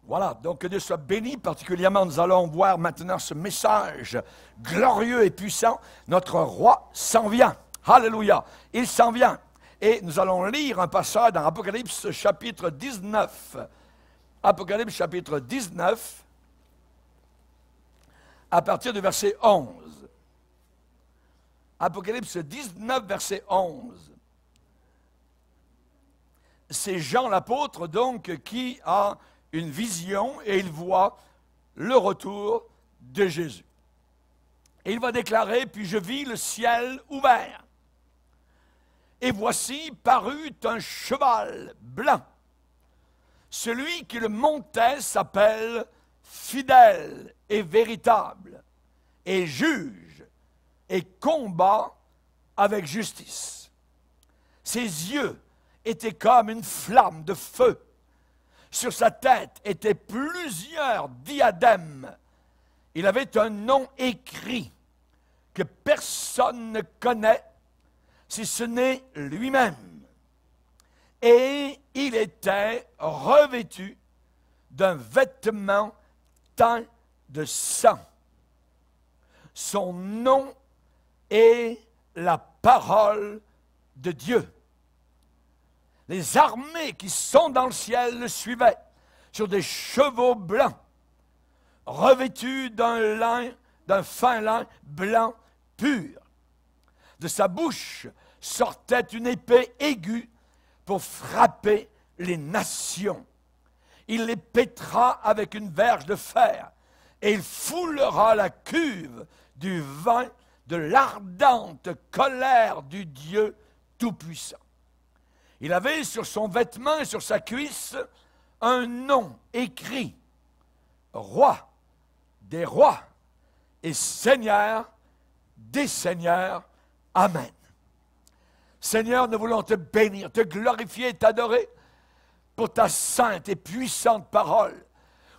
Voilà, donc que Dieu soit béni. Particulièrement, nous allons voir maintenant ce message glorieux et puissant. Notre roi s'en vient. Alléluia, il s'en vient. Et nous allons lire un passage dans Apocalypse chapitre 19. Apocalypse chapitre 19, à partir du verset 11. Apocalypse 19, verset 11. C'est Jean l'apôtre, donc, qui a une vision et il voit le retour de Jésus. Et il va déclarer, puis je vis le ciel ouvert. Et voici parut un cheval blanc. Celui qui le montait s'appelle fidèle et véritable, et juge et combat avec justice. Ses yeux étaient comme une flamme de feu. Sur sa tête étaient plusieurs diadèmes. Il avait un nom écrit que personne ne connaît si ce n'est lui-même. Et il était revêtu d'un vêtement teint de sang. Son nom est la parole de Dieu. Les armées qui sont dans le ciel le suivaient sur des chevaux blancs, revêtus d'un fin lin blanc pur. De sa bouche sortait une épée aiguë pour frapper les nations. Il les pétera avec une verge de fer, et il foulera la cuve du vin de l'ardente colère du Dieu Tout-Puissant. Il avait sur son vêtement et sur sa cuisse un nom écrit, Roi des rois et Seigneur des seigneurs. Amen. Seigneur, nous voulons te bénir, te glorifier et t'adorer pour ta sainte et puissante parole.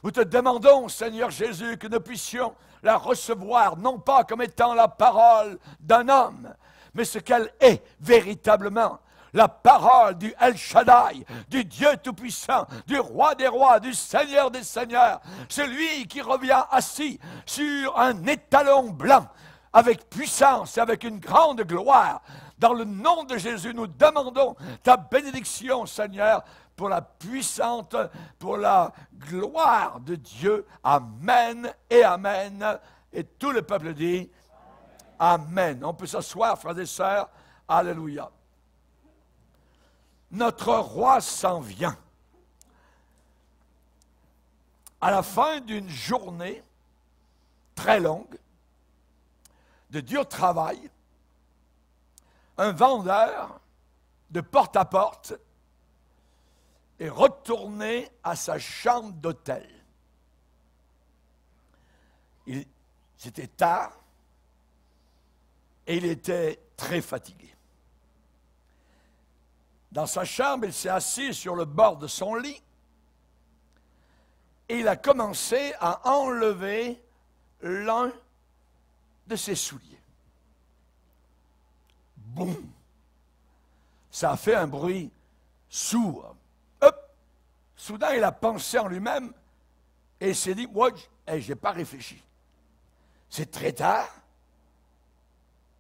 Nous te demandons, Seigneur Jésus, que nous puissions la recevoir, non pas comme étant la parole d'un homme, mais ce qu'elle est véritablement. La parole du El Shaddai, du Dieu Tout-Puissant, du Roi des Rois, du Seigneur des Seigneurs, celui qui revient assis sur un étalon blanc, avec puissance et avec une grande gloire. Dans le nom de Jésus, nous demandons ta bénédiction, Seigneur, pour la puissante, pour la gloire de Dieu. Amen et Amen. Et tout le peuple dit Amen. On peut s'asseoir, frères et sœurs. Alléluia. Notre roi s'en vient. À la fin d'une journée très longue, de dur travail, un vendeur de porte à porte est retourné à sa chambre d'hôtel. C'était tard et il était très fatigué. Dans sa chambre, il s'est assis sur le bord de son lit et il a commencé à enlever l'un de ses souliers. Boum! Ça a fait un bruit sourd. Hop! Soudain, il a pensé en lui-même et il s'est dit, moi, je n'ai pas réfléchi. C'est très tard.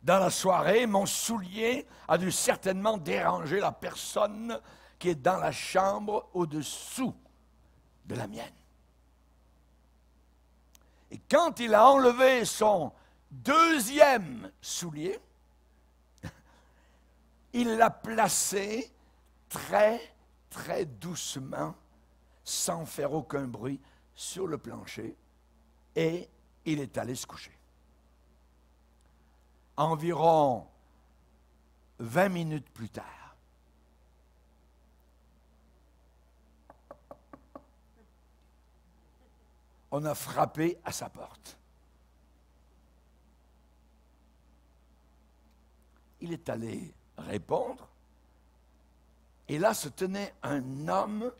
Dans la soirée, mon soulier a dû certainement déranger la personne qui est dans la chambre au-dessous de la mienne. Et quand il a enlevé son deuxième soulier, il l'a placé très, très doucement, sans faire aucun bruit, sur le plancher, et il est allé se coucher. Environ 20 minutes plus tard, on a frappé à sa porte. Il est allé répondre, et là se tenait un homme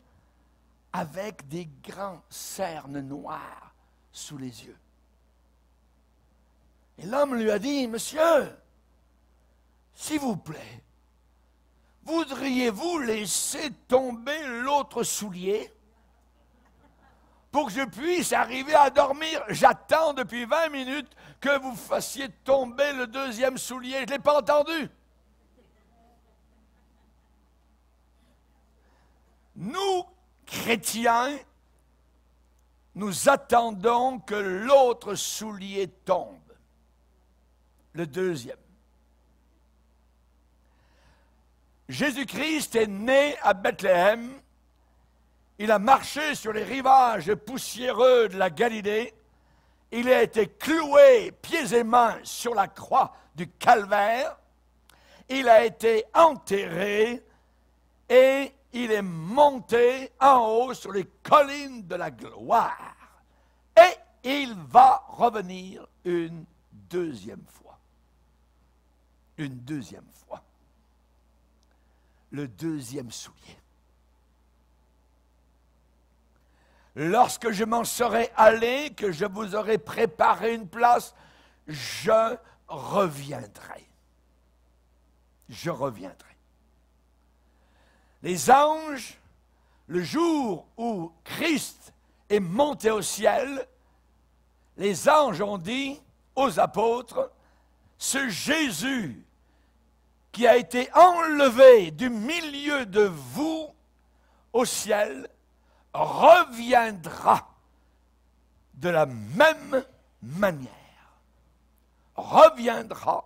avec des grands cernes noirs sous les yeux. Et l'homme lui a dit, « Monsieur, s'il vous plaît, voudriez-vous laisser tomber l'autre soulier? pour que je puisse arriver à dormir. J'attends depuis 20 minutes que vous fassiez tomber le deuxième soulier. Je ne l'ai pas entendu. Nous, chrétiens, nous attendons que l'autre soulier tombe. Le deuxième. Jésus-Christ est né à Bethléem. Il a marché sur les rivages poussiéreux de la Galilée. Il a été cloué pieds et mains sur la croix du Calvaire. Il a été enterré et il est monté en haut sur les collines de la gloire. Et il va revenir une deuxième fois. Une deuxième fois. Le deuxième soulier. Lorsque je m'en serai allé, que je vous aurai préparé une place, je reviendrai. Je reviendrai. Les anges, le jour où Christ est monté au ciel, les anges ont dit aux apôtres, ce Jésus qui a été enlevé du milieu de vous au ciel, reviendra de la même manière. Reviendra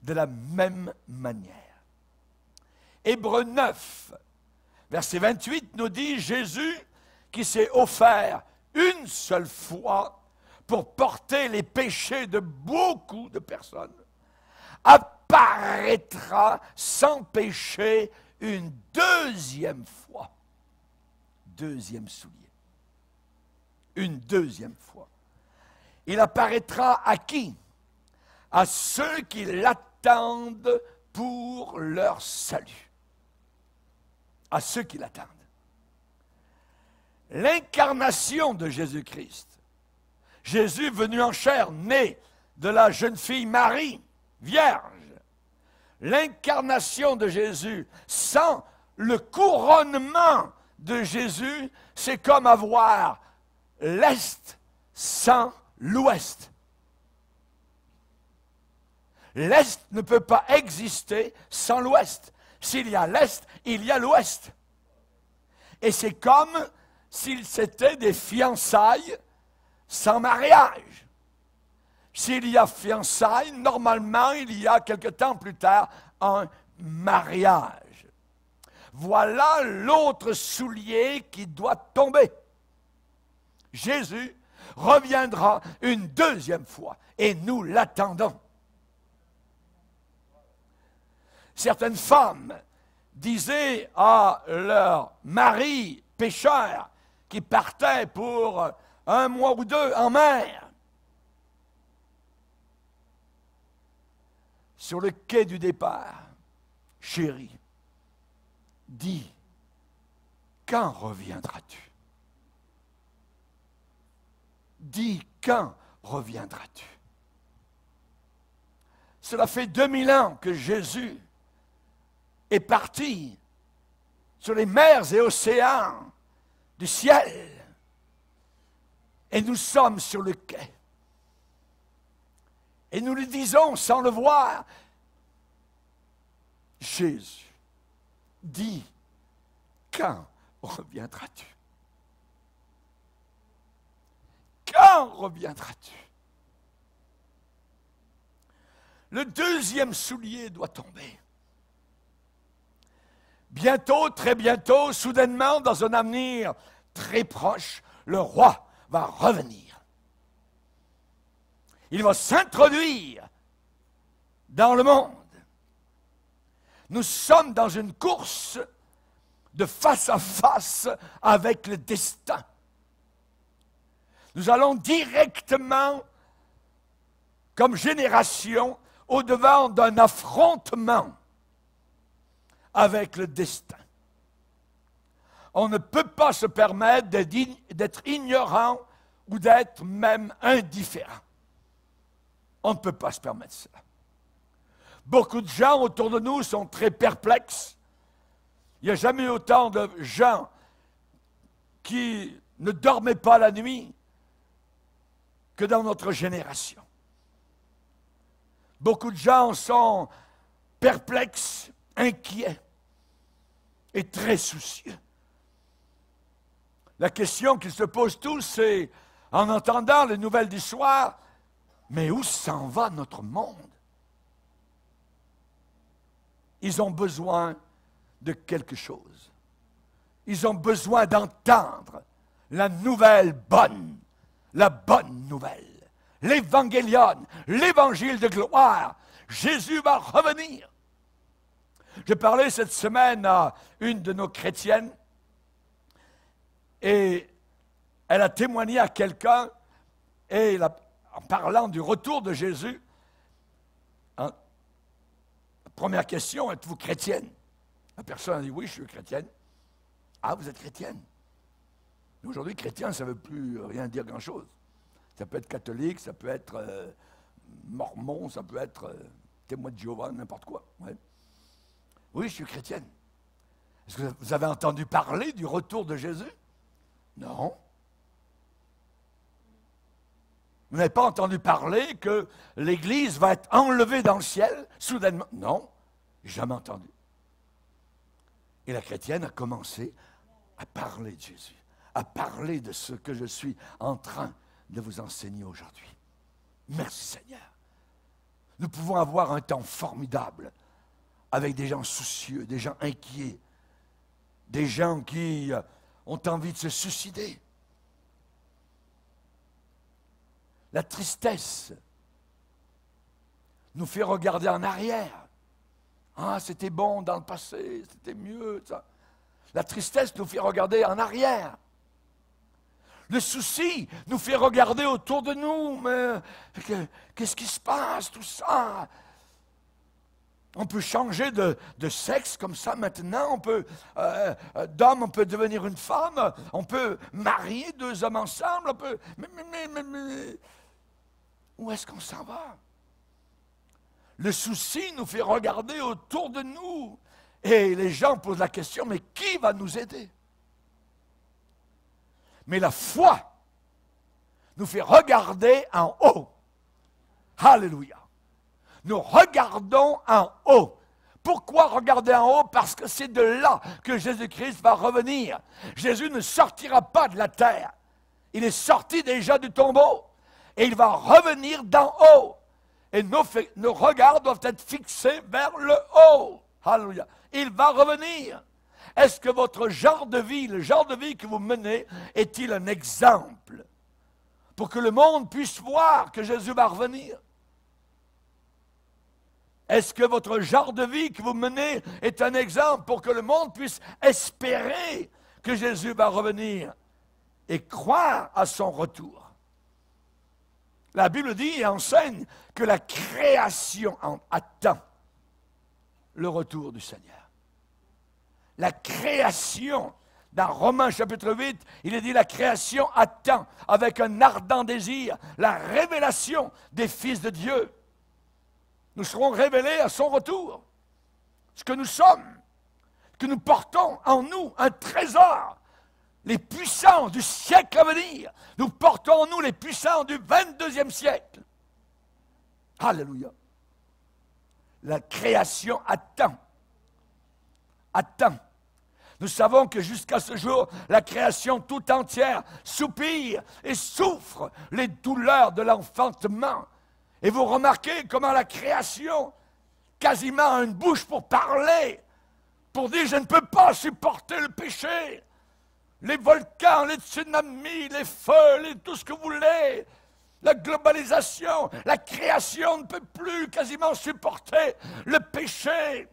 de la même manière. Hébreux 9, verset 28 nous dit, Jésus qui s'est offert une seule fois pour porter les péchés de beaucoup de personnes, apparaîtra sans péché une deuxième fois. Deuxième soulier. Une deuxième fois. Il apparaîtra à qui? À ceux qui l'attendent pour leur salut. À ceux qui l'attendent. L'incarnation de Jésus-Christ. Jésus venu en chair, né de la jeune fille Marie, vierge. L'incarnation de Jésus sans le couronnement de Jésus, c'est comme avoir l'Est sans l'Ouest. L'Est ne peut pas exister sans l'Ouest. S'il y a l'Est, il y a l'Ouest. Et c'est comme s'il c'était des fiançailles sans mariage. S'il y a fiançailles, normalement, il y a quelque temps plus tard un mariage. Voilà l'autre soulier qui doit tomber. Jésus reviendra une deuxième fois et nous l'attendons. Certaines femmes disaient à leur mari pécheur qui partait pour un mois ou deux en mer, sur le quai du départ, chérie, dis, quand reviendras-tu? Dis, quand reviendras-tu? Cela fait 2000 ans que Jésus est parti sur les mers et océans du ciel. Et nous sommes sur le quai. Et nous lui disons sans le voir, Jésus, dis, quand reviendras-tu? Quand reviendras-tu? Le deuxième soulier doit tomber. Bientôt, très bientôt, soudainement, dans un avenir très proche, le roi va revenir. Il va s'introduire dans le monde. Nous sommes dans une course de face à face avec le destin. Nous allons directement, comme génération, au-devant d'un affrontement avec le destin. On ne peut pas se permettre d'être ignorant ou d'être même indifférent. On ne peut pas se permettre ça. Beaucoup de gens autour de nous sont très perplexes. Il n'y a jamais eu autant de gens qui ne dormait pas la nuit que dans notre génération. Beaucoup de gens sont perplexes, inquiets et très soucieux. La question qu'ils se posent tous, c'est, en entendant les nouvelles du soir, mais où s'en va notre monde? Ils ont besoin de quelque chose. Ils ont besoin d'entendre la nouvelle bonne, la bonne nouvelle. L'évangélion, l'évangile de gloire. Jésus va revenir. J'ai parlé cette semaine à une de nos chrétiennes et elle a témoigné à quelqu'un et en parlant du retour de Jésus, la première question, êtes-vous chrétienne? La personne a dit, oui, je suis chrétienne. Ah, vous êtes chrétienne? Aujourd'hui, chrétien, ça ne veut plus rien dire grand-chose. Ça peut être catholique, ça peut être mormon, ça peut être témoin de Jéhovah, n'importe quoi. Ouais. Oui, je suis chrétienne. Est-ce que vous avez entendu parler du retour de Jésus? Non. Vous n'avez pas entendu parler que l'Église va être enlevée dans le ciel, soudainement? Non, jamais entendu. Et la chrétienne a commencé à parler de Jésus, à parler de ce que je suis en train de vous enseigner aujourd'hui. Merci Seigneur. Nous pouvons avoir un temps formidable avec des gens soucieux, des gens inquiets, des gens qui ont envie de se suicider. La tristesse nous fait regarder en arrière. Ah, c'était bon dans le passé, c'était mieux. Ça. La tristesse nous fait regarder en arrière. Le souci nous fait regarder autour de nous. Mais qu'est-ce qui se passe, tout ça? On peut changer de sexe comme ça maintenant. On peut, d'homme, on peut devenir une femme. On peut marier deux hommes ensemble. On peut, mais où est-ce qu'on s'en va? Le souci nous fait regarder autour de nous. Et les gens posent la question, mais qui va nous aider? Mais la foi nous fait regarder en haut. Alléluia. Nous regardons en haut. Pourquoi regarder en haut? Parce que c'est de là que Jésus-Christ va revenir. Jésus ne sortira pas de la terre. Il est sorti déjà du tombeau. Et il va revenir d'en haut. Et nos regards doivent être fixés vers le haut. Alléluia. Il va revenir. Est-ce que votre genre de vie, le genre de vie que vous menez, est-il un exemple pour que le monde puisse voir que Jésus va revenir? Est-ce que votre genre de vie que vous menez est un exemple pour que le monde puisse espérer que Jésus va revenir et croire à son retour? La Bible dit et enseigne que la création attend le retour du Seigneur. La création, dans Romains chapitre 8, il est dit la création attend avec un ardent désir la révélation des fils de Dieu. Nous serons révélés à son retour. Ce que nous sommes, que nous portons en nous, un trésor. Les puissances du siècle à venir. Nous portons en nous les puissances du 22e siècle. Alléluia. La création attend. Attend. Nous savons que jusqu'à ce jour, la création tout entière soupire et souffre les douleurs de l'enfantement. Et vous remarquez comment la création quasiment a une bouche pour parler, pour dire « je ne peux pas supporter le péché ». Les volcans, les tsunamis, les feux, tout ce que vous voulez, la globalisation, la création ne peut plus quasiment supporter le péché.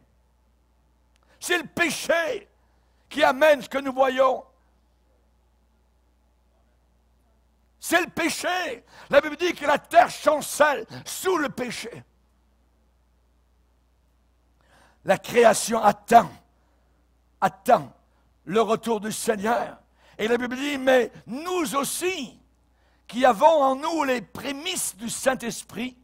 C'est le péché qui amène ce que nous voyons. C'est le péché. La Bible dit que la terre chancelle sous le péché. La création attend le retour du Seigneur. Et la Bible dit, mais nous aussi, qui avons en nous les prémices du Saint-Esprit,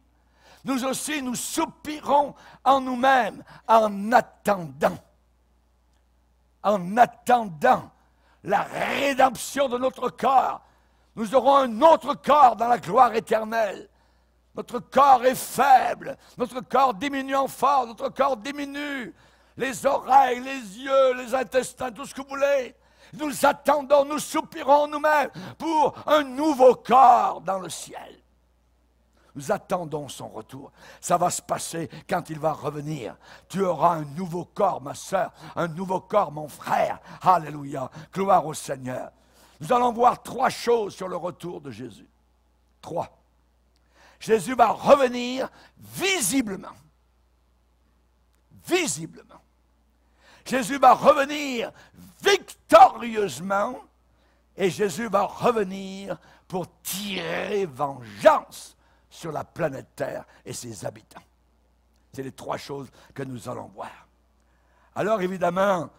nous aussi nous soupirons en nous-mêmes en attendant la rédemption de notre corps. Nous aurons un autre corps dans la gloire éternelle. Notre corps est faible, notre corps diminuant fort, notre corps diminue. Les oreilles, les yeux, les intestins, tout ce que vous voulez. Nous attendons, nous soupirons nous-mêmes pour un nouveau corps dans le ciel. Nous attendons son retour. Ça va se passer quand il va revenir. Tu auras un nouveau corps, ma sœur, un nouveau corps, mon frère. Alléluia. Gloire au Seigneur. Nous allons voir 3 choses sur le retour de Jésus. 3. Jésus va revenir visiblement. Visiblement. Jésus va revenir victorieusement et Jésus va revenir pour tirer vengeance sur la planète Terre et ses habitants. C'est les 3 choses que nous allons voir. Alors évidemment,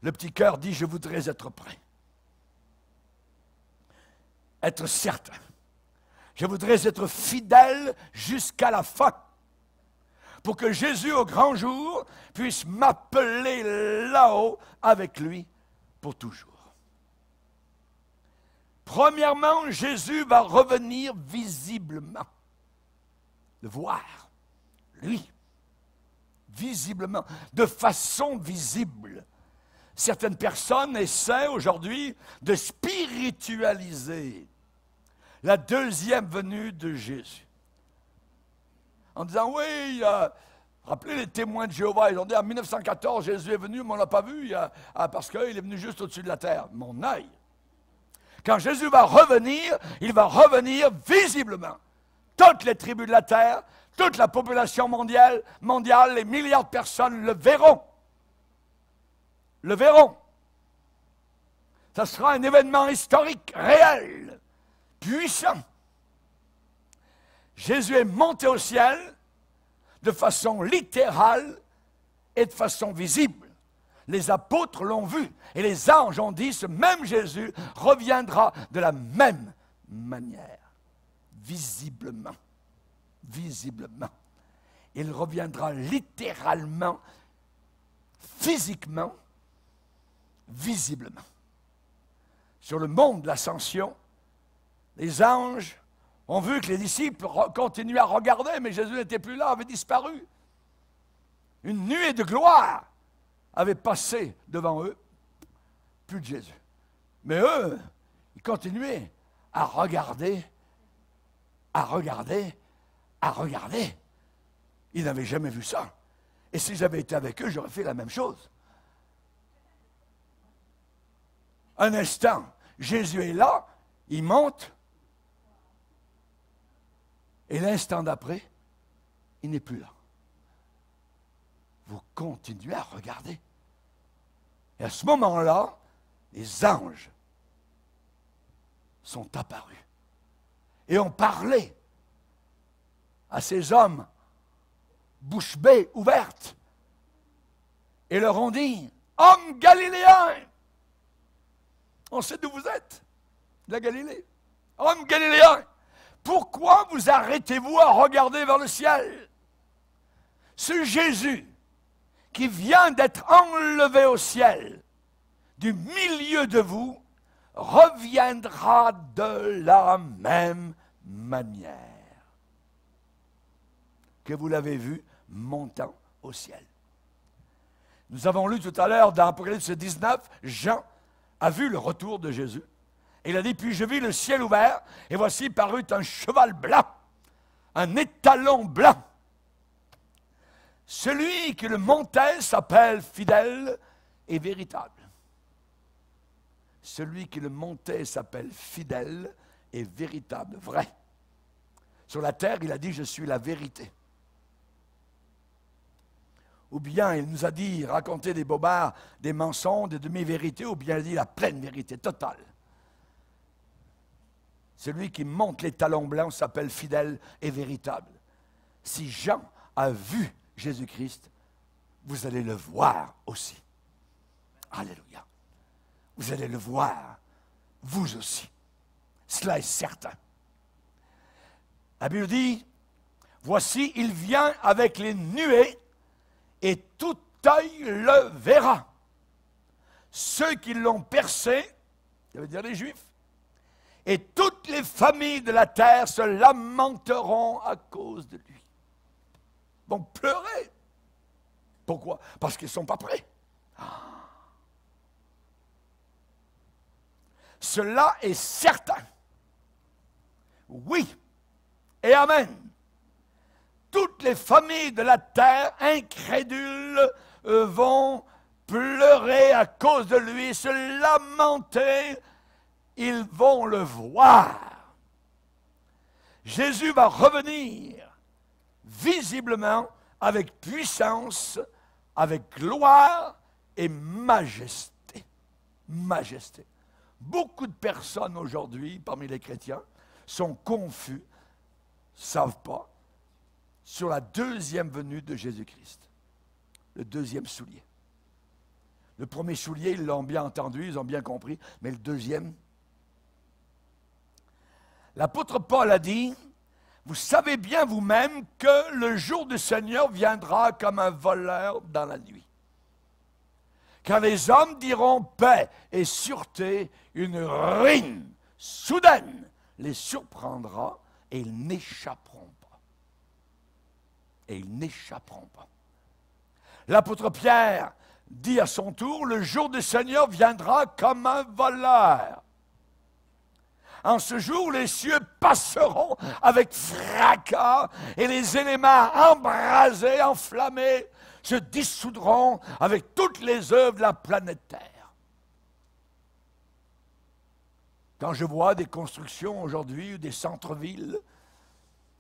le petit cœur dit, je voudrais être prêt. Être certain. Je voudrais être fidèle jusqu'à la fin. Pour que Jésus, au grand jour, puisse m'appeler là-haut avec lui pour toujours. Premièrement, Jésus va revenir visiblement. Le voir, lui, visiblement, de façon visible. Certaines personnes essaient aujourd'hui de spiritualiser la deuxième venue de Jésus. En disant, oui, rappelez les témoins de Jéhovah, ils ont dit, en 1914, Jésus est venu, mais on ne l'a pas vu, parce qu'il est venu juste au-dessus de la terre. Mon œil. Quand Jésus va revenir, il va revenir visiblement. Toutes les tribus de la terre, toute la population mondiale, les milliards de personnes le verront. Le verront. Ça sera un événement historique, réel, puissant. Jésus est monté au ciel de façon littérale et de façon visible. Les apôtres l'ont vu et les anges ont dit, ce même Jésus reviendra de la même manière, visiblement. Visiblement. Il reviendra littéralement, physiquement, visiblement. Sur le mont de l'Ascension, les anges ont vu que les disciples continuaient à regarder, mais Jésus n'était plus là, avait disparu. Une nuée de gloire avait passé devant eux, plus de Jésus. Mais eux, ils continuaient à regarder, à regarder, à regarder. Ils n'avaient jamais vu ça. Et si j'avais été avec eux, j'aurais fait la même chose. Un instant, Jésus est là, il monte, et l'instant d'après, il n'est plus là. Vous continuez à regarder. Et à ce moment-là, les anges sont apparus. Et ont parlé à ces hommes, bouche bée ouverte, et leur ont dit, « Hommes galiléens, on sait d'où vous êtes, de la Galilée. Hommes galiléens, pourquoi vous arrêtez-vous à regarder vers le ciel? Ce Jésus qui vient d'être enlevé au ciel du milieu de vous reviendra de la même manière que vous l'avez vu montant au ciel. » Nous avons lu tout à l'heure dans Apocalypse 19, Jean a vu le retour de Jésus. Et il a dit, puis je vis le ciel ouvert, et voici parut un cheval blanc, un étalon blanc. Celui qui le montait s'appelle fidèle et véritable. Celui qui le montait s'appelle fidèle et véritable, vrai. Sur la terre, il a dit, je suis la vérité. Ou bien il nous a dit, raconter des bobards, des mensonges, des demi-vérités, ou bien il a dit la pleine vérité totale. Celui qui monte les talons blancs s'appelle fidèle et véritable. Si Jean a vu Jésus-Christ, vous allez le voir aussi. Alléluia. Vous allez le voir, vous aussi. Cela est certain. La Bible dit, voici, il vient avec les nuées, et tout œil le verra. ceux qui l'ont percé, ça veut dire les Juifs, et toutes les familles de la terre se lamenteront à cause de lui. Ils vont pleurer. Pourquoi? Parce qu'ils ne sont pas prêts. Cela est certain. Oui et amen. Toutes les familles de la terre incrédules vont pleurer à cause de lui, se lamenter. Ils vont le voir. Jésus va revenir visiblement avec puissance, avec gloire et majesté. Majesté. Beaucoup de personnes aujourd'hui, parmi les chrétiens, sont confus, ne savent pas, sur la deuxième venue de Jésus-Christ. Le deuxième soulier. Le premier soulier, ils l'ont bien entendu, ils ont bien compris, mais le deuxième, l'apôtre Paul a dit, vous savez bien vous-même que le jour du Seigneur viendra comme un voleur dans la nuit. Quand les hommes diront paix et sûreté, une ruine soudaine les surprendra et ils n'échapperont pas. Et ils n'échapperont pas. L'apôtre Pierre dit à son tour, le jour du Seigneur viendra comme un voleur. En ce jour, les cieux passeront avec fracas et les éléments embrasés, enflammés, se dissoudront avec toutes les œuvres de la planète Terre. Quand je vois des constructions aujourd'hui, des centres-villes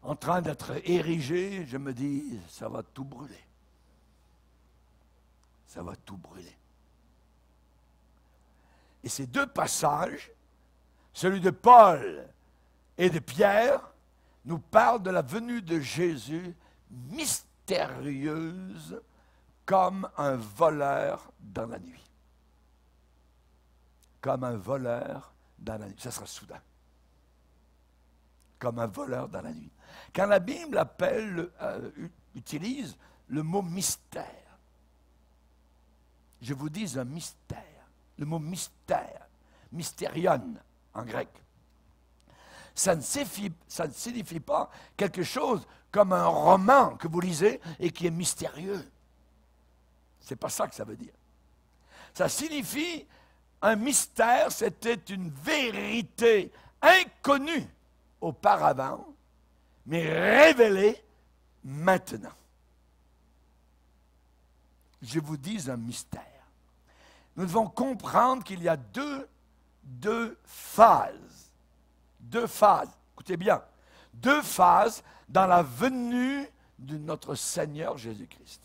en train d'être érigés, je me dis, ça va tout brûler. Ça va tout brûler. Et ces deux passages, celui de Paul et de Pierre, nous parlent de la venue de Jésus mystérieuse comme un voleur dans la nuit. Comme un voleur dans la nuit. Ça sera soudain. Comme un voleur dans la nuit. Quand la Bible utilise le mot mystère, je vous dis un mystère. Le mot mystère, mystérion en grec, ça ne signifie pas quelque chose comme un roman que vous lisez et qui est mystérieux. C'est pas ça que ça veut dire. Ça signifie un mystère, c'était une vérité inconnue auparavant, mais révélée maintenant. Je vous dis un mystère. Nous devons comprendre qu'il y a deux phases. Deux phases. Écoutez bien. Deux phases dans la venue de notre Seigneur Jésus-Christ.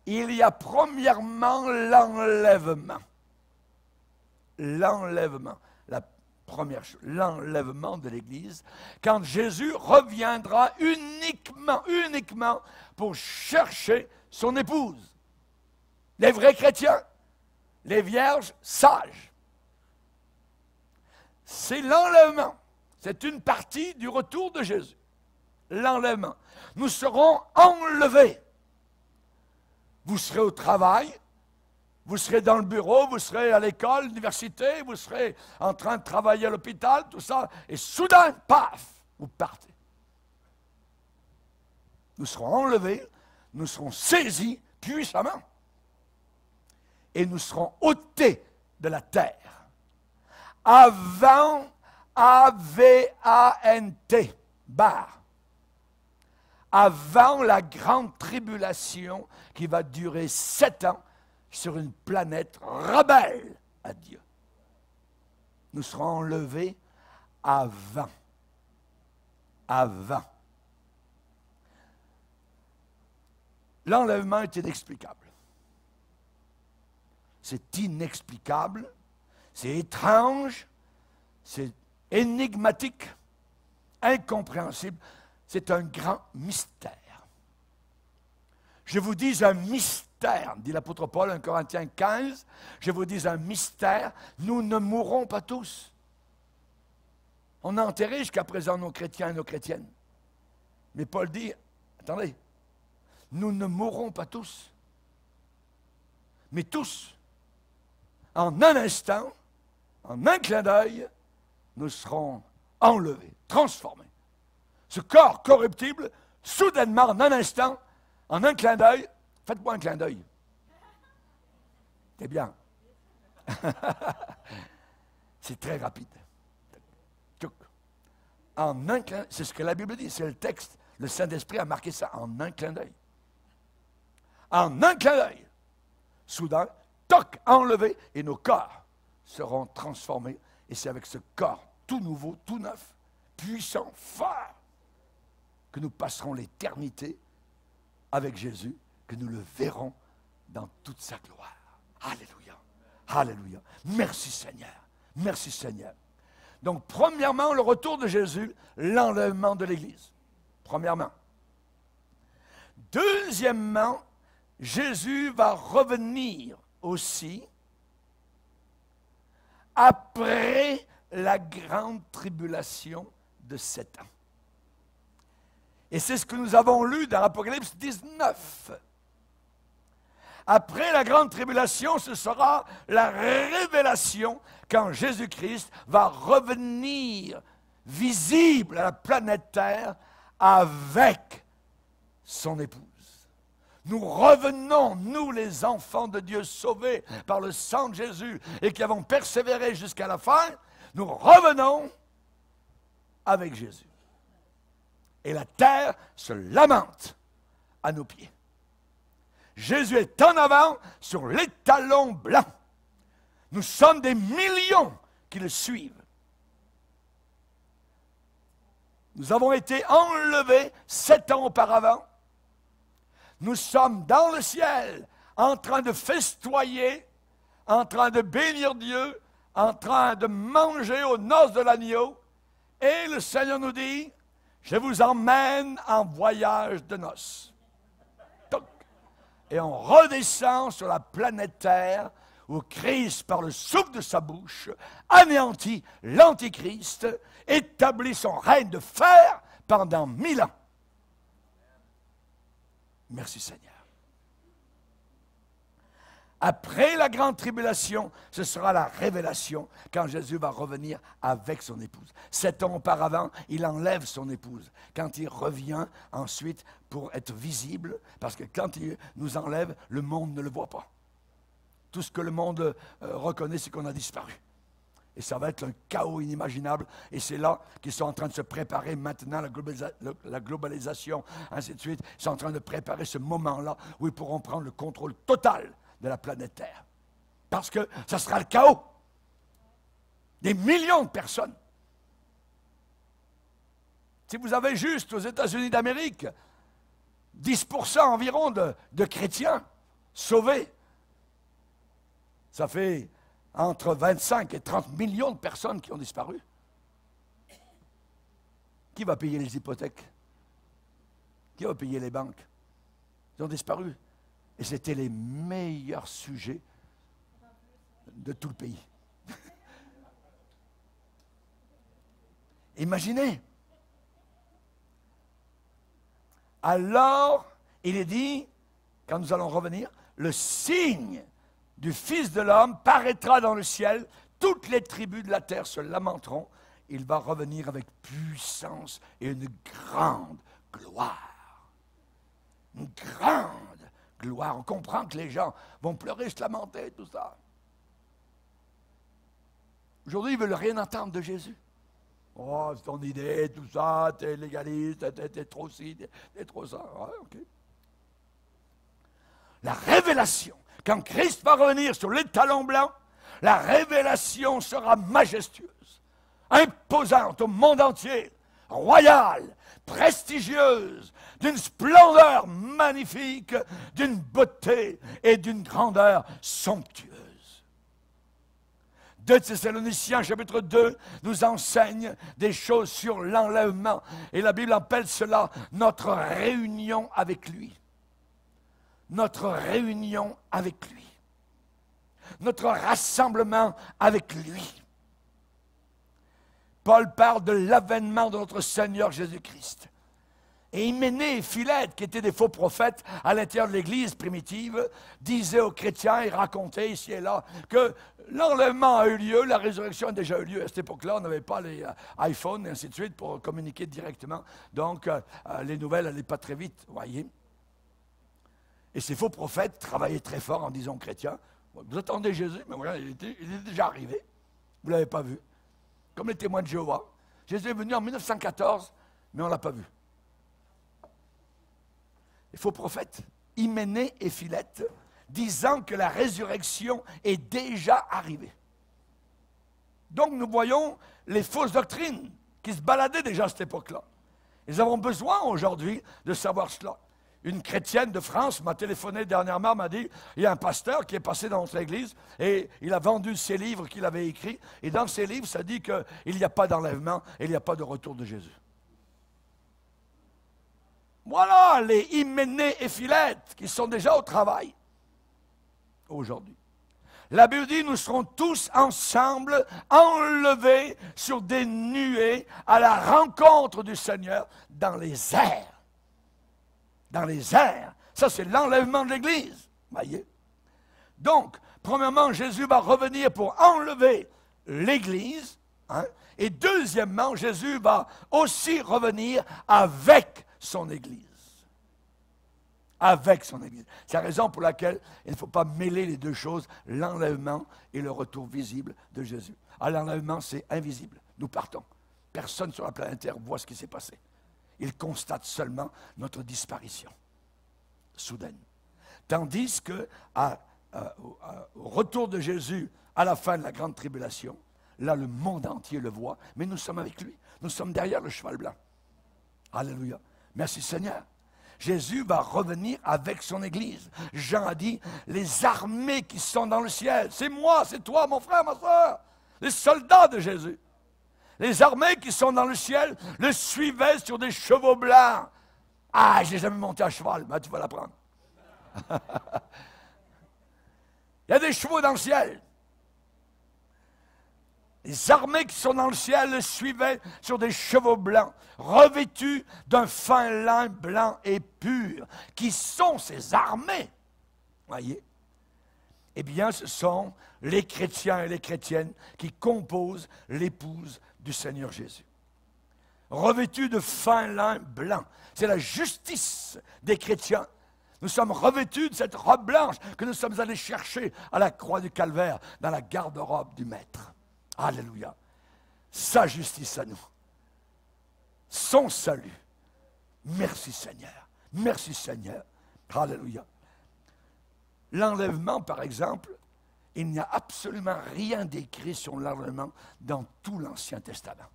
Il y a premièrement l'enlèvement. L'enlèvement. La première chose, l'enlèvement de l'Église, quand Jésus reviendra uniquement pour chercher son épouse. Les vrais chrétiens, les vierges sages. C'est l'enlèvement. C'est une partie du retour de Jésus. L'enlèvement. Nous serons enlevés. Vous serez au travail, vous serez dans le bureau, vous serez à l'école, l'université, vous serez en train de travailler à l'hôpital, tout ça, et soudain, paf, vous partez. Nous serons enlevés, nous serons saisis puissamment, et nous serons ôtés de la terre. Avant, A-V-A-N-T, barre. Avant la grande tribulation qui va durer 7 ans sur une planète rebelle à Dieu. Nous serons enlevés avant. Avant. L'enlèvement est inexplicable. C'est inexplicable, c'est étrange, c'est énigmatique, incompréhensible. C'est un grand mystère. Je vous dis un mystère, dit l'apôtre Paul, 1 Corinthiens 15, je vous dis un mystère, nous ne mourrons pas tous. On a enterré jusqu'à présent nos chrétiens et nos chrétiennes. Mais Paul dit, attendez, nous ne mourrons pas tous. Mais tous, en un instant, en un clin d'œil, nous serons enlevés, transformés. Ce corps corruptible, soudainement, en un instant, en un clin d'œil, faites-moi un clin d'œil. C'est bien. C'est très rapide. En un clin d'œil, c'est ce que la Bible dit, c'est le texte. Le Saint-Esprit a marqué ça en un clin d'œil. En un clin d'œil. Soudain, toc, enlevé, et nos corps seront transformés. Et c'est avec ce corps tout nouveau, tout neuf, puissant, fort, que nous passerons l'éternité avec Jésus, que nous le verrons dans toute sa gloire. Alléluia. Alléluia. Merci Seigneur. Merci Seigneur. Donc, premièrement, le retour de Jésus, l'enlèvement de l'Église. Premièrement. Deuxièmement, Jésus va revenir aussi après la grande tribulation de 7 ans. Et c'est ce que nous avons lu dans Apocalypse 19. Après la grande tribulation, ce sera la révélation quand Jésus-Christ va revenir visible à la planète Terre avec son épouse. Nous revenons, nous les enfants de Dieu sauvés par le sang de Jésus et qui avons persévéré jusqu'à la fin, nous revenons avec Jésus. Et la terre se lamente à nos pieds. Jésus est en avant sur l'étalon blanc. Nous sommes des millions qui le suivent. Nous avons été enlevés 7 ans auparavant. Nous sommes dans le ciel, en train de festoyer, en train de bénir Dieu, en train de manger aux noces de l'agneau. Et le Seigneur nous dit, je vous emmène en voyage de noces. Et on redescend sur la planète Terre, où Christ, par le souffle de sa bouche, anéantit l'Antichrist, établit son règne de fer pendant 1000 ans. Merci Seigneur. Après la grande tribulation, ce sera la révélation quand Jésus va revenir avec son épouse. 7 ans auparavant, il enlève son épouse. Quand il revient ensuite pour être visible, parce que quand il nous enlève, le monde ne le voit pas. Tout ce que le monde reconnaît, c'est qu'on a disparu. Et ça va être un chaos inimaginable. Et c'est là qu'ils sont en train de se préparer maintenant, la globalisation, ainsi de suite. Ils sont en train de préparer ce moment-là où ils pourront prendre le contrôle total de la planète Terre. Parce que ça sera le chaos. Des millions de personnes. Si vous avez juste aux États-Unis d'Amérique 10% environ de chrétiens sauvés, ça fait entre 25 et 30 millions de personnes qui ont disparu. Qui va payer les hypothèques? Qui va payer les banques? Ils ont disparu. Et c'était les meilleurs sujets de tout le pays. Imaginez. Alors, il est dit, quand nous allons revenir, le signe du Fils de l'homme paraîtra dans le ciel, toutes les tribus de la terre se lamenteront, il va revenir avec puissance et une grande gloire. Une grande gloire. On comprend que les gens vont pleurer, se lamenter, tout ça. Aujourd'hui, ils ne veulent rien entendre de Jésus. Oh, c'est ton idée, tout ça, t'es légaliste, t'es trop ci, t'es trop ça. Ouais, ok. La révélation, quand Christ va revenir sur l'étalon blanc, la révélation sera majestueuse, imposante au monde entier, royale, prestigieuse, d'une splendeur magnifique, d'une beauté et d'une grandeur somptueuse. 2 Thessaloniciens, chapitre 2, nous enseigne des choses sur l'enlèvement. Et la Bible appelle cela notre réunion avec lui. Notre réunion avec lui. Notre rassemblement avec lui. Paul parle de l'avènement de notre Seigneur Jésus-Christ. Et Hyménée et Philète, qui étaient des faux prophètes à l'intérieur de l'Église primitive, disaient aux chrétiens et racontaient ici et là que l'enlèvement a eu lieu, la résurrection a déjà eu lieu. À cette époque-là, on n'avait pas les iPhones et ainsi de suite pour communiquer directement. Donc, les nouvelles n'allaient pas très vite, voyez. Et ces faux prophètes travaillaient très fort en disant aux chrétiens, vous attendez Jésus, mais voilà, il est déjà arrivé. Vous ne l'avez pas vu. Comme les témoins de Jéhovah. Jésus est venu en 1914, mais on ne l'a pas vu. Les faux prophètes, Hyménée et Philète, disant que la résurrection est déjà arrivée. Donc nous voyons les fausses doctrines qui se baladaient déjà à cette époque-là. Nous avons besoin aujourd'hui de savoir cela. Une chrétienne de France m'a téléphoné dernièrement, m'a dit, il y a un pasteur qui est passé dans notre église et il a vendu ses livres qu'il avait écrits. Et dans ses livres, ça dit qu'il n'y a pas d'enlèvement et il n'y a pas de retour de Jésus. Voilà les Hyménée et Philète qui sont déjà au travail aujourd'hui. La Bible dit, nous serons tous ensemble enlevés sur des nuées à la rencontre du Seigneur dans les airs. Dans les airs. Ça, c'est l'enlèvement de l'Église. Voyez? Donc, premièrement, Jésus va revenir pour enlever l'Église. Hein? Et deuxièmement, Jésus va aussi revenir avec son Église. Avec son Église. C'est la raison pour laquelle il ne faut pas mêler les deux choses, l'enlèvement et le retour visible de Jésus. Alors, l'enlèvement, c'est invisible. Nous partons. Personne sur la planète Terre voit ce qui s'est passé. Il constate seulement notre disparition soudaine. Tandis que au retour de Jésus, à la fin de la grande tribulation, là, le monde entier le voit, mais nous sommes avec lui. Nous sommes derrière le cheval blanc. Alléluia. Merci Seigneur. Jésus va revenir avec son Église. Jean a dit, les armées qui sont dans le ciel, c'est moi, c'est toi, mon frère, ma soeur, les soldats de Jésus. Les armées qui sont dans le ciel le suivaient sur des chevaux blancs. Ah, je n'ai jamais monté à cheval, mais tu vas l'apprendre. Il y a des chevaux dans le ciel. Les armées qui sont dans le ciel le suivaient sur des chevaux blancs, revêtus d'un fin lin blanc et pur. Qui sont ces armées? Voyez? Eh bien, ce sont les chrétiens et les chrétiennes qui composent l'épouse du Seigneur Jésus. Revêtus de fin lin blanc. C'est la justice des chrétiens. Nous sommes revêtus de cette robe blanche que nous sommes allés chercher à la croix du Calvaire, dans la garde-robe du Maître. Alléluia. Sa justice à nous. Son salut. Merci Seigneur. Merci Seigneur. Alléluia. L'enlèvement, par exemple, il n'y a absolument rien d'écrit sur l'enlèvement dans tout l'Ancien Testament.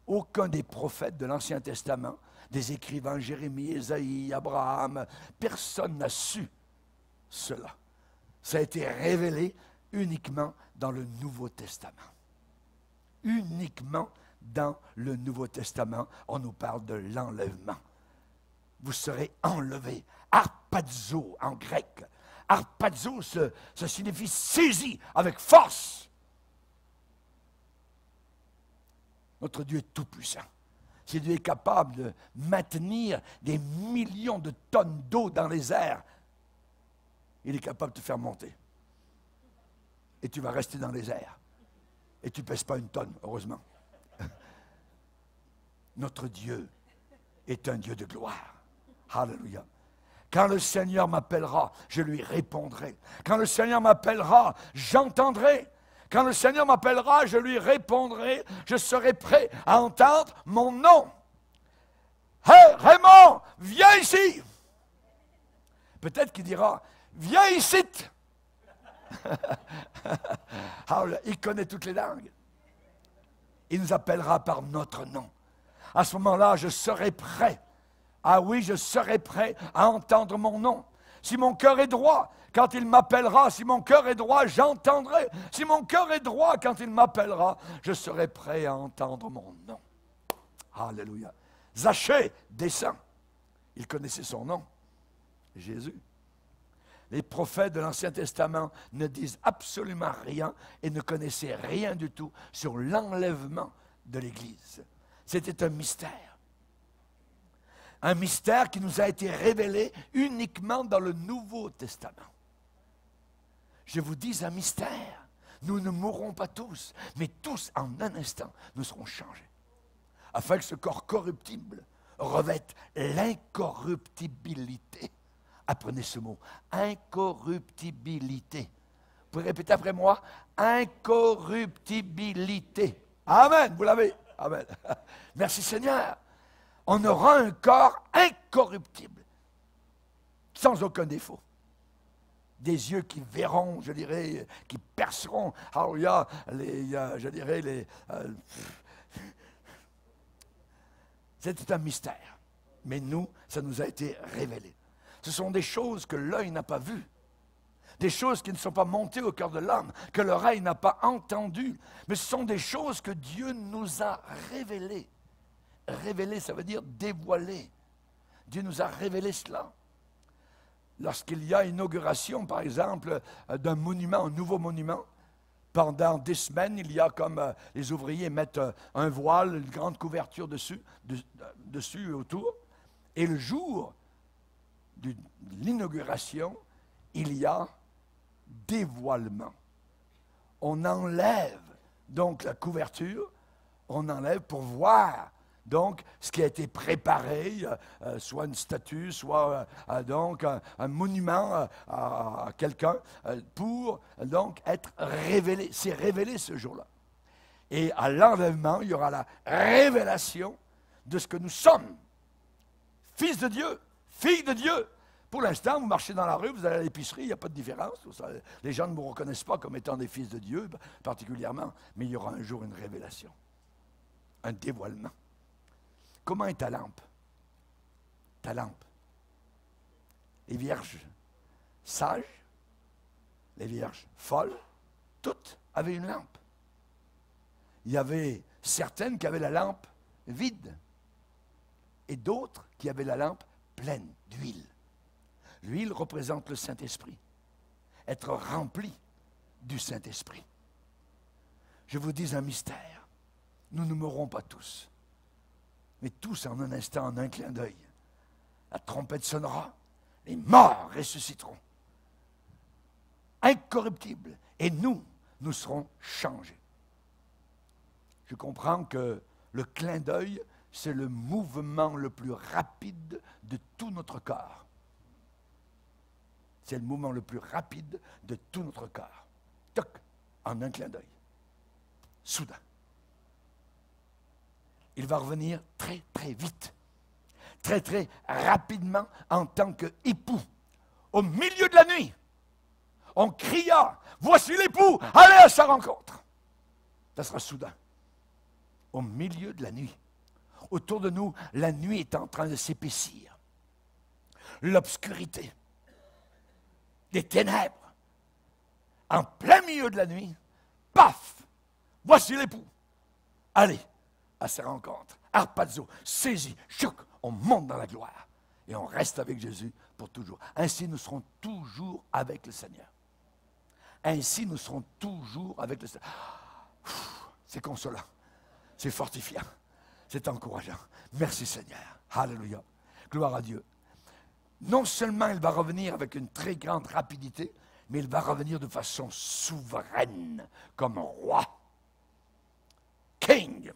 Aucun des prophètes de l'Ancien Testament, des écrivains, Jérémie, Ésaïe, Abraham, personne n'a su cela. Ça a été révélé uniquement dans le Nouveau Testament. Uniquement dans le Nouveau Testament, on nous parle de l'enlèvement. Vous serez enlevés. Harpazo en grec. Harpazo, ça signifie saisi avec force. Notre Dieu est tout-puissant. Si Dieu est capable de maintenir des millions de tonnes d'eau dans les airs, il est capable de te faire monter. Et tu vas rester dans les airs. Et tu ne pèses pas une tonne, heureusement. Notre Dieu est un Dieu de gloire. Alléluia. Quand le Seigneur m'appellera, je lui répondrai. Quand le Seigneur m'appellera, j'entendrai. Quand le Seigneur m'appellera, je lui répondrai. Je serai prêt à entendre mon nom. Hé, Raymond, viens ici. Peut-être qu'il dira, viens ici. Il connaît toutes les langues. Il nous appellera par notre nom. À ce moment-là, je serai prêt. Ah oui, je serai prêt à entendre mon nom. Si mon cœur est droit, quand il m'appellera, si mon cœur est droit, j'entendrai. Si mon cœur est droit, quand il m'appellera, je serai prêt à entendre mon nom. Alléluia. Zachée descend. Il connaissait son nom. Jésus. Les prophètes de l'Ancien Testament ne disent absolument rien et ne connaissaient rien du tout sur l'enlèvement de l'Église. C'était un mystère. Un mystère qui nous a été révélé uniquement dans le Nouveau Testament. Je vous dis un mystère. Nous ne mourrons pas tous, mais tous en un instant, nous serons changés. Afin que ce corps corruptible revête l'incorruptibilité. Apprenez ce mot, incorruptibilité. Vous pouvez répéter après moi, incorruptibilité. Amen, vous l'avez. Amen. Merci Seigneur. On aura un corps incorruptible, sans aucun défaut. Des yeux qui verront, je dirais, qui perceront. Alléluia, je dirais, c'est un mystère. Mais nous, ça nous a été révélé. Ce sont des choses que l'œil n'a pas vues. Des choses qui ne sont pas montées au cœur de l'homme, que l'oreille n'a pas entendues. Mais ce sont des choses que Dieu nous a révélées. Révéler, ça veut dire dévoiler. Dieu nous a révélé cela. Lorsqu'il y a inauguration, par exemple, d'un monument, un nouveau monument, pendant des semaines, il y a comme les ouvriers mettent un voile, une grande couverture dessus et autour. Et le jour de l'inauguration, il y a dévoilement. On enlève donc la couverture, on enlève pour voir donc ce qui a été préparé, soit une statue, soit donc un monument à quelqu'un, pour donc être révélé. C'est révélé ce jour-là. Et à l'enlèvement, il y aura la révélation de ce que nous sommes. Fils de Dieu, fille de Dieu. Pour l'instant, vous marchez dans la rue, vous allez à l'épicerie, il n'y a pas de différence. Les gens ne vous reconnaissent pas comme étant des fils de Dieu, particulièrement, mais il y aura un jour une révélation, un dévoilement. Comment est ta lampe? Ta lampe. Les vierges sages, les vierges folles, toutes avaient une lampe. Il y avait certaines qui avaient la lampe vide et d'autres qui avaient la lampe pleine d'huile. L'huile représente le Saint-Esprit. Être rempli du Saint-Esprit. Je vous dis un mystère. Nous ne mourrons pas tous. Mais tous en un instant, en un clin d'œil. La trompette sonnera, les morts ressusciteront. Incorruptibles. Et nous serons changés. Je comprends que le clin d'œil, c'est le mouvement le plus rapide de tout notre corps. C'est le mouvement le plus rapide de tout notre corps. Toc, en un clin d'œil. Soudain. Il va revenir très, très vite. Très, très rapidement en tant qu'époux. Au milieu de la nuit, on cria, voici l'époux, allez à sa rencontre. Ça sera soudain. Au milieu de la nuit. Autour de nous, la nuit est en train de s'épaissir. L'obscurité. Des ténèbres. En plein milieu de la nuit, paf, voici l'époux. Allez à sa rencontre. Harpazo, saisi, choc, on monte dans la gloire. Et on reste avec Jésus pour toujours. Ainsi, nous serons toujours avec le Seigneur. Ainsi, nous serons toujours avec le Seigneur. C'est consolant. C'est fortifiant. C'est encourageant. Merci Seigneur. Alléluia. Gloire à Dieu. Non seulement il va revenir avec une très grande rapidité, mais il va revenir de façon souveraine, comme roi. King.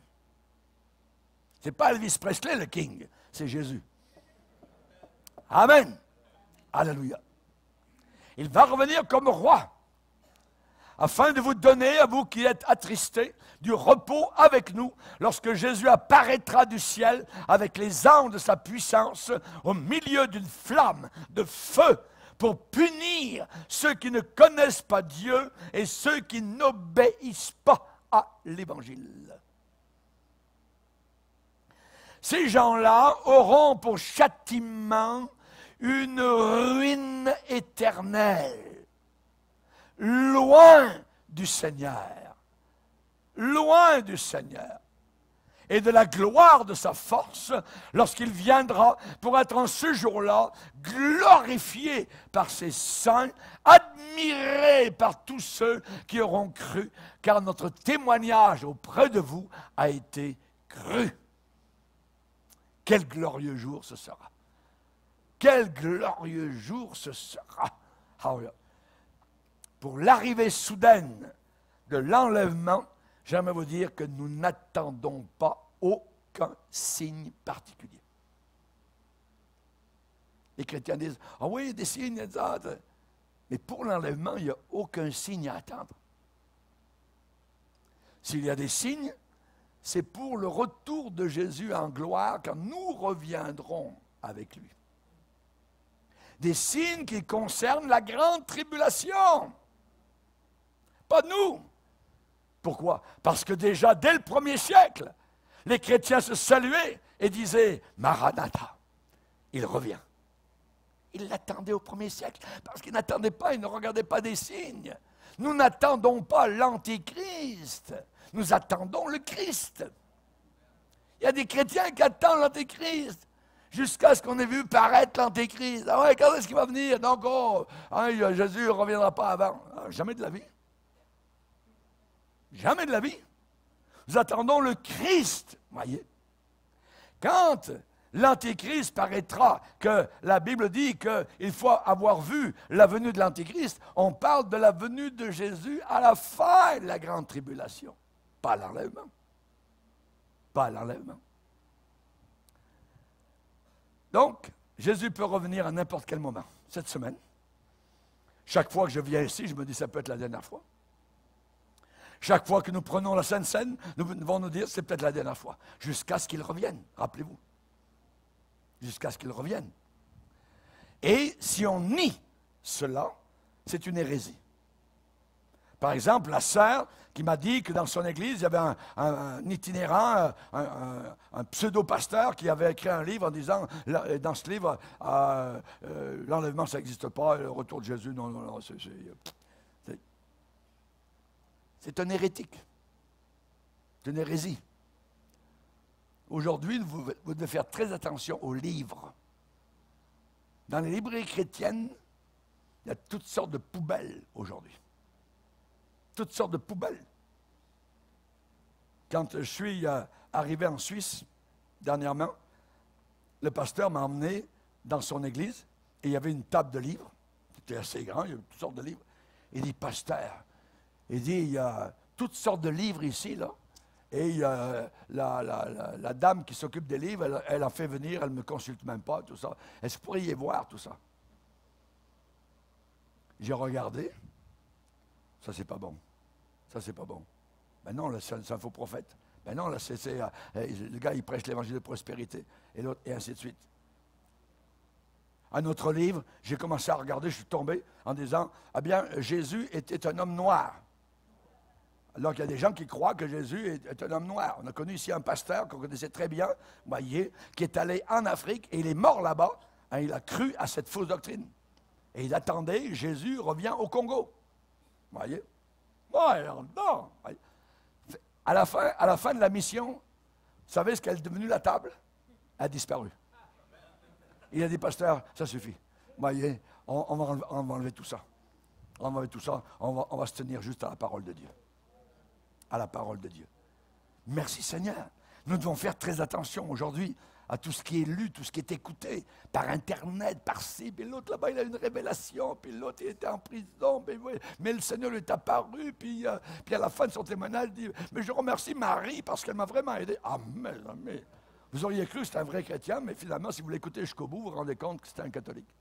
Ce n'est pas Elvis Presley le king, c'est Jésus. Amen. Alléluia. Il va revenir comme roi, afin de vous donner, à vous qui êtes attristés, du repos avec nous, lorsque Jésus apparaîtra du ciel avec les anges de sa puissance, au milieu d'une flamme de feu, pour punir ceux qui ne connaissent pas Dieu et ceux qui n'obéissent pas à l'Évangile. Ces gens-là auront pour châtiment une ruine éternelle, loin du Seigneur, loin du Seigneur, et de la gloire de sa force, lorsqu'il viendra pour être en ce jour-là glorifié par ses saints, admiré par tous ceux qui auront cru, car notre témoignage auprès de vous a été cru. Quel glorieux jour ce sera. Quel glorieux jour ce sera. Pour l'arrivée soudaine de l'enlèvement, j'aimerais vous dire que nous n'attendons pas aucun signe particulier. Les chrétiens disent, ah oui, il y a des signes, mais pour l'enlèvement, il n'y a aucun signe à attendre. S'il y a des signes, c'est pour le retour de Jésus en gloire quand nous reviendrons avec lui. Des signes qui concernent la grande tribulation. Pas nous. Pourquoi? Parce que déjà, dès le 1er siècle, les chrétiens se saluaient et disaient « Maranatha ». Il revient. Ils l'attendaient au 1er siècle parce qu'ils n'attendaient pas, ils ne regardaient pas des signes. Nous n'attendons pas l'Antéchrist, nous attendons le Christ. Il y a des chrétiens qui attendent l'Antéchrist jusqu'à ce qu'on ait vu paraître l'Antéchrist. Ah ouais, quand est-ce qu'il va venir? Donc, Jésus ne reviendra pas avant. Jamais de la vie. Jamais de la vie. Nous attendons le Christ, voyez. Quand l'Antéchrist paraîtra, que la Bible dit qu'il faut avoir vu la venue de l'Antéchrist, on parle de la venue de Jésus à la fin de la grande tribulation. Pas à l'enlèvement. Pas à l'enlèvement. Donc, Jésus peut revenir à n'importe quel moment, cette semaine. Chaque fois que je viens ici, je me dis, ça peut être la dernière fois. Chaque fois que nous prenons la Sainte Seine, nous devons nous dire, c'est peut-être la dernière fois. Jusqu'à ce qu'il revienne, rappelez-vous. Jusqu'à ce qu'il revienne. Et si on nie cela, c'est une hérésie. Par exemple, la sœur qui m'a dit que dans son église, il y avait un itinérant, un pseudo-pasteur qui avait écrit un livre en disant, dans ce livre, l'enlèvement, ça n'existe pas, le retour de Jésus, non, c'est un hérétique. C'est une hérésie. Aujourd'hui, vous devez faire très attention aux livres. Dans les librairies chrétiennes, il y a toutes sortes de poubelles aujourd'hui. Toutes sortes de poubelles. Quand je suis arrivé en Suisse, dernièrement, le pasteur m'a emmené dans son église et il y avait une table de livres. C'était assez grand, il y avait toutes sortes de livres. Il dit, pasteur, il dit, il y a toutes sortes de livres ici, là. Et la dame qui s'occupe des livres, elle en fait venir, elle ne me consulte même pas, tout ça. Est-ce que vous pourriez voir tout ça? J'ai regardé. Ça, c'est pas bon. Ça, c'est pas bon. Ben non, là, c'est un faux prophète. Ben non, là, le gars, il prêche l'évangile de prospérité. Et l'autre, et ainsi de suite. Un autre livre, j'ai commencé à regarder, je suis tombé en disant, ah bien, Jésus était un homme noir. Alors qu'il y a des gens qui croient que Jésus est un homme noir. On a connu ici un pasteur qu'on connaissait très bien, vous voyez, qui est allé en Afrique et il est mort là-bas. Hein, il a cru à cette fausse doctrine. Et il attendait, Jésus revient au Congo. Vous voyez? Ouais, non. À la fin de la mission, vous savez ce qu'elle est devenue la table? Elle a disparu. Il a dit, pasteur, ça suffit. Vous voyez, on va enlever tout ça. On va enlever tout ça, on va se tenir juste à la parole de Dieu. À la parole de Dieu. Merci Seigneur. Nous devons faire très attention aujourd'hui à tout ce qui est lu, tout ce qui est écouté, par Internet, par ci, puis l'autre là-bas, il a une révélation, puis l'autre, il était en prison, mais le Seigneur lui est apparu, puis à la fin de son témoignage, il dit, mais je remercie Marie parce qu'elle m'a vraiment aidé. Ah, mais vous auriez cru que c'était un vrai chrétien, mais finalement, si vous l'écoutez jusqu'au bout, vous vous rendez compte que c'était un catholique.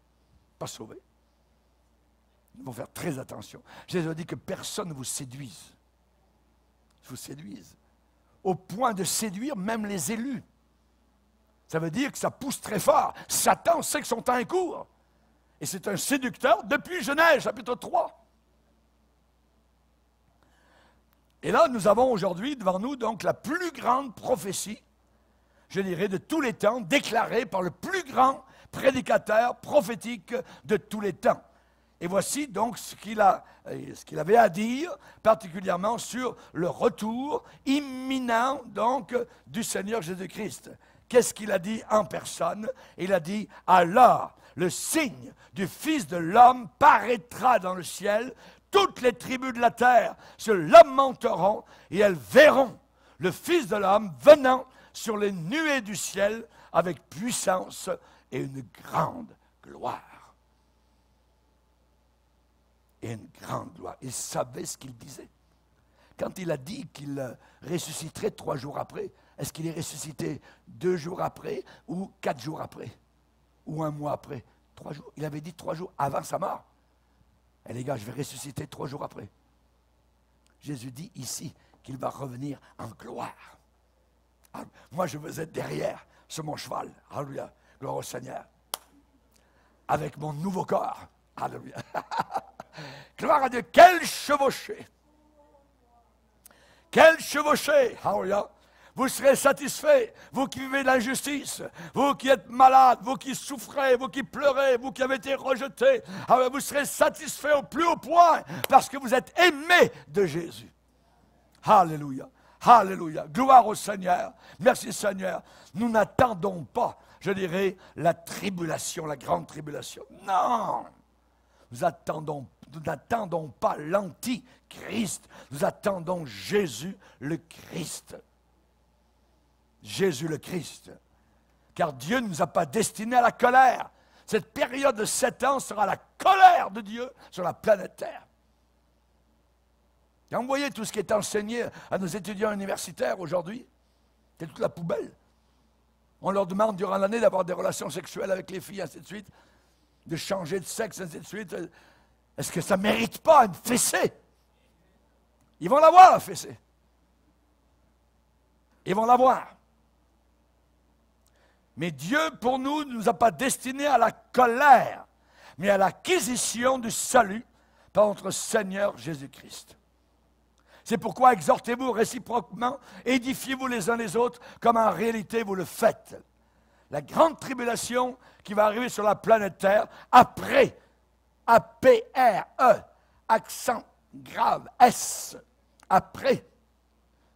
Pas sauvé. Nous devons faire très attention. Jésus a dit que personne ne vous séduise. Vous séduisent, au point de séduire même les élus. Ça veut dire que ça pousse très fort. Satan sait que son temps est court. Et c'est un séducteur depuis Genèse, chapitre 3. Et là, nous avons aujourd'hui devant nous donc la plus grande prophétie, je dirais, de tous les temps, déclarée par le plus grand prédicateur prophétique de tous les temps. Et voici donc ce qu'il avait à dire, particulièrement sur le retour imminent donc du Seigneur Jésus-Christ. Qu'est-ce qu'il a dit en personne? Il a dit, alors le signe du Fils de l'homme paraîtra dans le ciel, toutes les tribus de la terre se lamenteront et elles verront le Fils de l'homme venant sur les nuées du ciel avec puissance et une grande gloire. Et une grande gloire. Il savait ce qu'il disait. Quand il a dit qu'il ressusciterait 3 jours après, est-ce qu'il est ressuscité 2 jours après ou 4 jours après? Ou 1 mois après? 3 jours. Il avait dit 3 jours avant sa mort. Et les gars, je vais ressusciter 3 jours après. Jésus dit ici qu'il va revenir en gloire. Alors, moi, je veux être derrière sur mon cheval. Alléluia. Gloire au Seigneur. Avec mon nouveau corps. Alléluia. Gloire à Dieu. Quel chevauché! Quel chevauché! Alléluia. Vous serez satisfaits, vous qui vivez de l'injustice, vous qui êtes malades, vous qui souffrez, vous qui pleurez, vous qui avez été rejetés. Alors vous serez satisfaits au plus haut point parce que vous êtes aimés de Jésus. Alléluia. Alléluia. Gloire au Seigneur. Merci Seigneur. Nous n'attendons pas, je dirais, la tribulation, la grande tribulation. Non. Nous n'attendons pas l'Antichrist. Nous attendons Jésus le Christ. Jésus le Christ. Car Dieu ne nous a pas destinés à la colère. Cette période de 7 ans sera la colère de Dieu sur la planète Terre. Quand vous voyez tout ce qui est enseigné à nos étudiants universitaires aujourd'hui, c'est toute la poubelle. On leur demande durant l'année d'avoir des relations sexuelles avec les filles, ainsi de suite, de changer de sexe, ainsi de suite. Est-ce que ça ne mérite pas une fessée? Ils vont l'avoir, la fessée. Ils vont l'avoir. Mais Dieu, pour nous, ne nous a pas destinés à la colère, mais à l'acquisition du salut par notre Seigneur Jésus-Christ. C'est pourquoi exhortez-vous réciproquement, édifiez-vous les uns les autres, comme en réalité vous le faites. La grande tribulation qui va arriver sur la planète Terre, après, A-P-R-E, accent grave, S, après,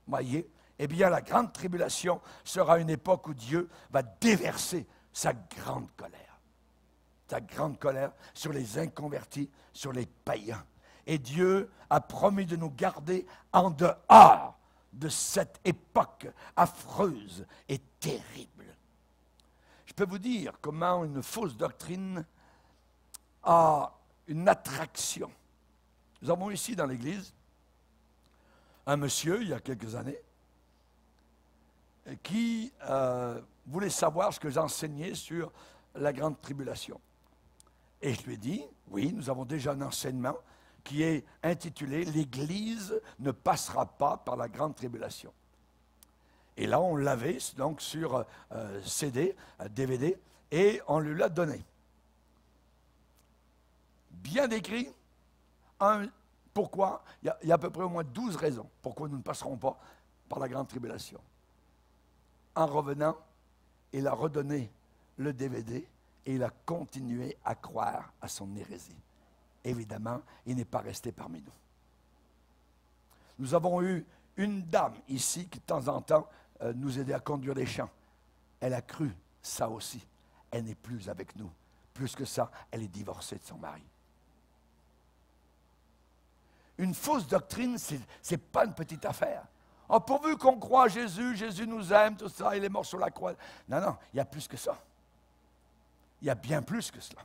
voyez, eh bien, la grande tribulation sera une époque où Dieu va déverser sa grande colère. Sa grande colère sur les inconvertis, sur les païens. Et Dieu a promis de nous garder en dehors de cette époque affreuse et terrible. Je peux vous dire comment une fausse doctrine a une attraction. Nous avons ici dans l'Église un monsieur, il y a quelques années, qui voulait savoir ce que j'enseignais sur la grande tribulation. Et je lui ai dit, oui, nous avons déjà un enseignement qui est intitulé « L'Église ne passera pas par la grande tribulation ». Et là, on l'avait donc sur CD, DVD, et on lui l'a donné. Bien décrit. Pourquoi? Il y a à peu près au moins 12 raisons pourquoi nous ne passerons pas par la grande tribulation. En revenant, il a redonné le DVD et il a continué à croire à son hérésie. Évidemment, il n'est pas resté parmi nous. Nous avons eu une dame ici qui, de temps en temps, nous aidait à conduire les champs. Elle a cru ça aussi. Elle n'est plus avec nous. Plus que ça, elle est divorcée de son mari. Une fausse doctrine, ce n'est pas une petite affaire. Oh, pourvu qu'on croit à Jésus, Jésus nous aime, tout ça, il est mort sur la croix. Non, non, il y a plus que ça. Il y a bien plus que cela.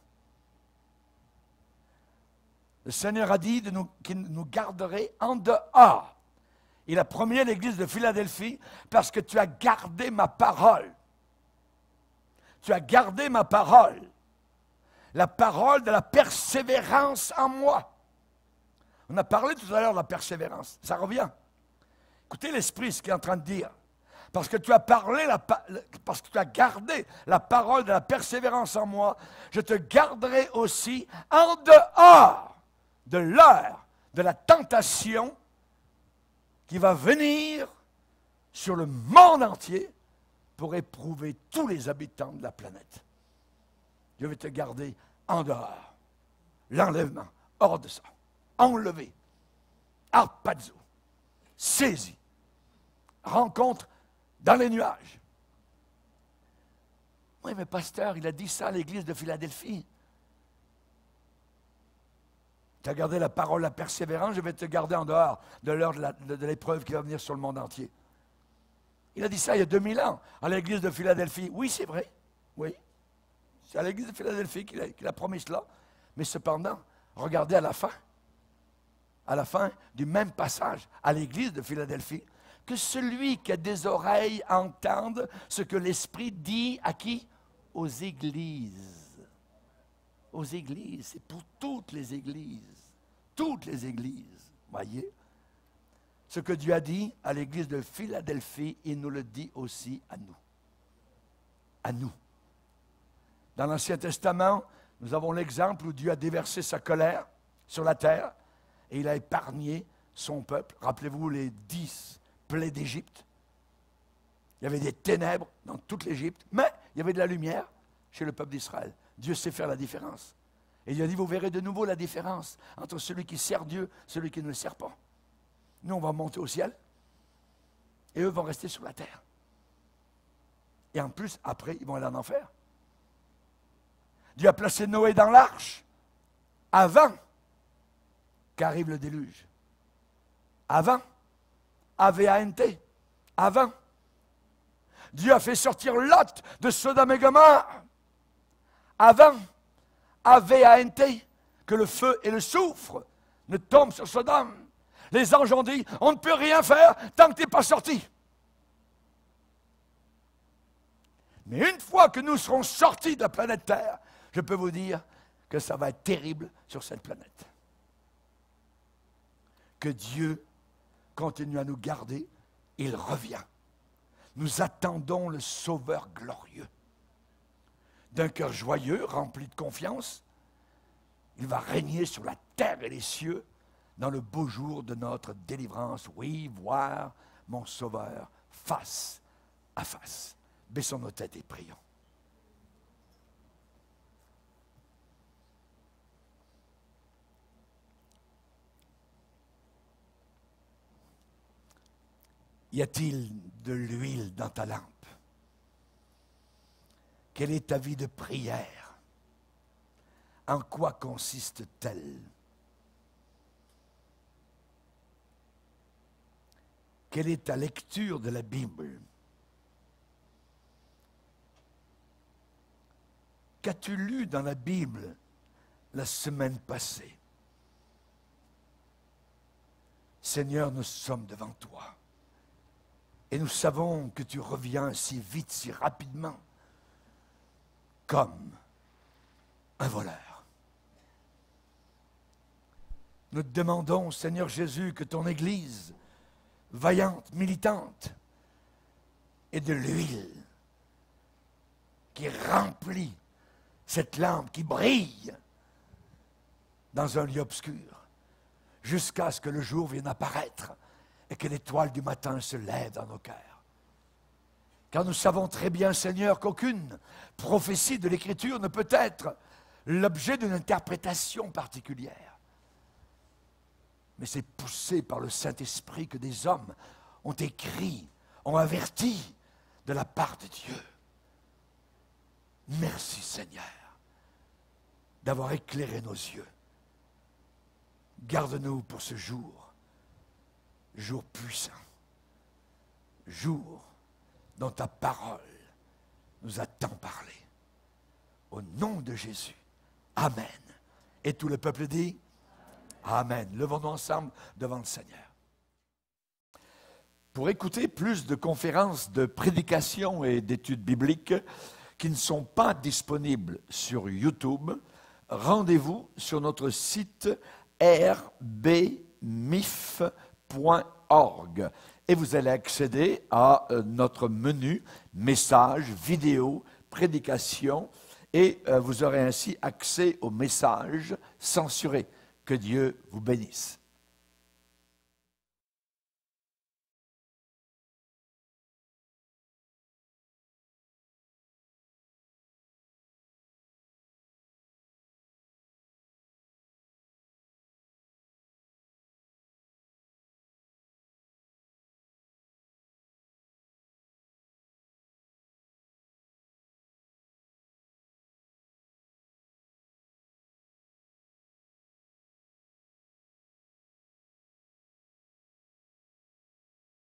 Le Seigneur a dit qu'il nous garderait en dehors. Il a promis à l'église de Philadelphie, parce que tu as gardé ma parole. Tu as gardé ma parole. La parole de la persévérance en moi. On a parlé tout à l'heure de la persévérance. Ça revient. Écoutez l'Esprit, ce qu'il est en train de dire. Parce que tu as parce que tu as gardé la parole de la persévérance en moi, je te garderai aussi en dehors de l'heure de la tentation qui va venir sur le monde entier pour éprouver tous les habitants de la planète. Je vais te garder en dehors. L'enlèvement, hors de ça. Enlevé. Harpazo. Saisi. Rencontre dans les nuages. Oui, mais pasteur, il a dit ça à l'église de Philadelphie. Tu as gardé la parole, la persévérance, je vais te garder en dehors de l'heure de l'épreuve qui va venir sur le monde entier. Il a dit ça il y a 2000 ans, à l'église de Philadelphie. Oui, c'est vrai. Oui. C'est à l'église de Philadelphie qu'il a promis cela. Mais cependant, regardez à la fin du même passage, à l'église de Philadelphie, que celui qui a des oreilles entende ce que l'Esprit dit à qui? Aux églises. Aux églises, c'est pour toutes les églises. Toutes les églises, voyez. Ce que Dieu a dit à l'église de Philadelphie, il nous le dit aussi à nous. À nous. Dans l'Ancien Testament, nous avons l'exemple où Dieu a déversé sa colère sur la terre et il a épargné son peuple. Rappelez-vous les 10 plaies d'Égypte. Il y avait des ténèbres dans toute l'Égypte, mais il y avait de la lumière chez le peuple d'Israël. Dieu sait faire la différence. Et il a dit, vous verrez de nouveau la différence entre celui qui sert Dieu et celui qui ne le sert pas. Nous, on va monter au ciel et eux vont rester sur la terre. Et en plus, après, ils vont aller en enfer. Dieu a placé Noé dans l'arche avant qu'arrive le déluge. Avant. A-V-A-N-T. Avant. Dieu a fait sortir Lot de Sodome et Gomorrhe. Avant. A-V-A-N-T. Que le feu et le soufre ne tombent sur Sodome. Les anges ont dit, on ne peut rien faire tant que tu n'es pas sorti. Mais une fois que nous serons sortis de la planète Terre, je peux vous dire que ça va être terrible sur cette planète. Que Dieu continue à nous garder, il revient. Nous attendons le Sauveur glorieux. D'un cœur joyeux, rempli de confiance, il va régner sur la terre et les cieux dans le beau jour de notre délivrance. Oui, voir mon Sauveur face à face. Baissons nos têtes et prions. Y a-t-il de l'huile dans ta lampe? Quelle est ta vie de prière? En quoi consiste-t-elle? Quelle est ta lecture de la Bible? Qu'as-tu lu dans la Bible la semaine passée? Seigneur, nous sommes devant toi. Et nous savons que tu reviens si vite, si rapidement, comme un voleur. Nous te demandons, Seigneur Jésus, que ton Église, vaillante, militante, ait de l'huile qui remplit cette lampe, qui brille dans un lieu obscur, jusqu'à ce que le jour vienne apparaître et que l'étoile du matin se lève dans nos cœurs. Car nous savons très bien, Seigneur, qu'aucune prophétie de l'Écriture ne peut être l'objet d'une interprétation particulière. Mais c'est poussé par le Saint-Esprit que des hommes ont écrit, ont averti de la part de Dieu. Merci, Seigneur, d'avoir éclairé nos yeux. Garde-nous pour ce jour. Jour puissant, jour dont ta parole nous a tant parlé. Au nom de Jésus, Amen. Et tout le peuple dit, Amen. Levons-nous ensemble devant le Seigneur. Pour écouter plus de conférences de prédication et d'études bibliques qui ne sont pas disponibles sur YouTube, rendez-vous sur notre site rbmif.org et vous allez accéder à notre menu messages, vidéos, prédications et vous aurez ainsi accès aux messages censurés. Que Dieu vous bénisse.